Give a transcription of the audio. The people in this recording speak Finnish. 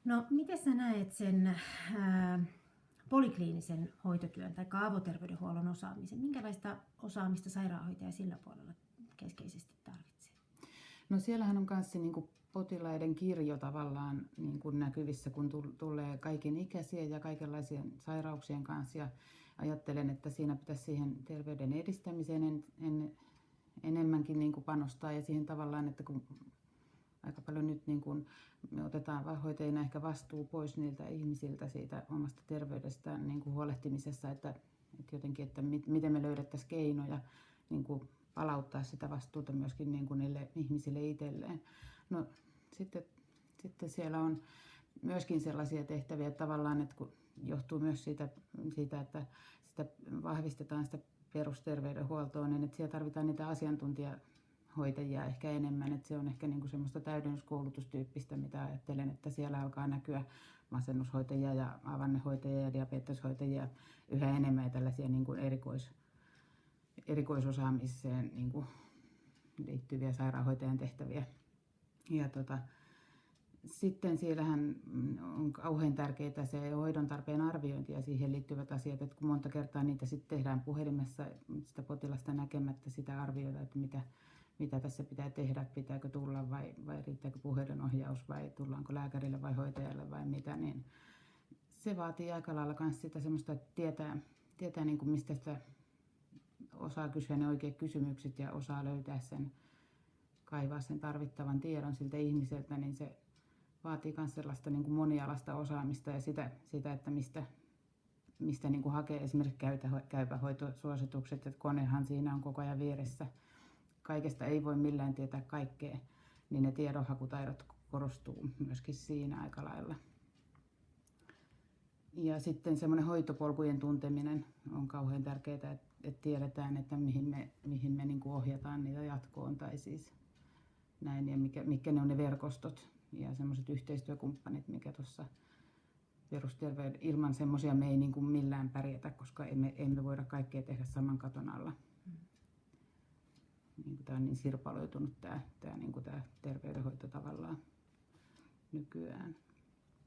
No, miten sä näet sen polikliinisen hoitotyön tai avoterveydenhuollon osaamisen? Minkälaista osaamista sairaanhoitaja sillä puolella keskeisesti tarvitsee? No siellähän on myös niin potilaiden kirjo tavallaan niin kuin näkyvissä, kun tulee kaiken ikäisiä ja kaikenlaisien sairauksien kanssa. Ja ajattelen, että siinä pitäisi siihen terveyden edistämiseen enemmänkin niin kuin panostaa ja siihen tavallaan, että kun aika paljon nyt niin kuin me otetaan hoitajina ehkä vastuu pois niiltä ihmisiltä siitä omasta terveydestään niin kuin huolehtimisessa, että jotenkin, että miten me löydettäisiin keinoja niin kuin palauttaa sitä vastuuta myöskin niin kuin niille ihmisille itselleen. No sitten siellä on myöskin sellaisia tehtäviä että tavallaan, että kun johtuu myös siitä, että sitä vahvistetaan sitä perusterveydenhuoltoa, niin että siellä tarvitaan niitä asiantuntijahoitajia ehkä enemmän. Että se on ehkä niin kuin semmoista täydennyskoulutustyyppistä, mitä ajattelen, että siellä alkaa näkyä masennushoitajia ja avannehoitajia ja diabeteshoitajia yhä enemmän ja tällaisia niin kuin erikoisosaamiseen niin kuin liittyviä sairaanhoitajan tehtäviä. Ja sitten siellähän on kauhean tärkeää se hoidon tarpeen arviointi ja siihen liittyvät asiat, että kun monta kertaa niitä sitten tehdään puhelimessa sitä potilasta näkemättä sitä arvioida, että mitä tässä pitää tehdä, pitääkö tulla vai riittääkö puheliноhjaus vai tullaanko lääkärille vai hoitajalle vai mitä, niin se vaatii aika lailla myös sitä semmoista, että tietää niin kuin mistä sitä osaa kysyä ne oikeat kysymykset ja osaa löytää kaivaa sen tarvittavan tiedon siltä ihmiseltä, niin se vaatii myös sellaista niin kuin monialaista osaamista ja sitä että mistä niin kuin hakee esimerkiksi käypähoitosuositukset, että konehan siinä on koko ajan vieressä. Kaikesta ei voi millään tietää kaikkea, niin ne tiedonhakutaidot korostuu myöskin siinä aika lailla. Ja sitten semmoinen hoitopolkujen tunteminen on kauhean tärkeää, että tiedetään, että mihin me niin kuin ohjataan niitä jatkoon tai siis näin ja mitkä ne on ne verkostot ja semmoiset yhteistyökumppanit, mikä tuossa perusterveyden ilman semmoisia me ei niin kuin millään pärjätä, koska emme voida kaikkea tehdä saman katon alla. Niin kuin tämä on niin sirpaloitunut tämä niin kuin tämä terveydenhoito tavallaan nykyään.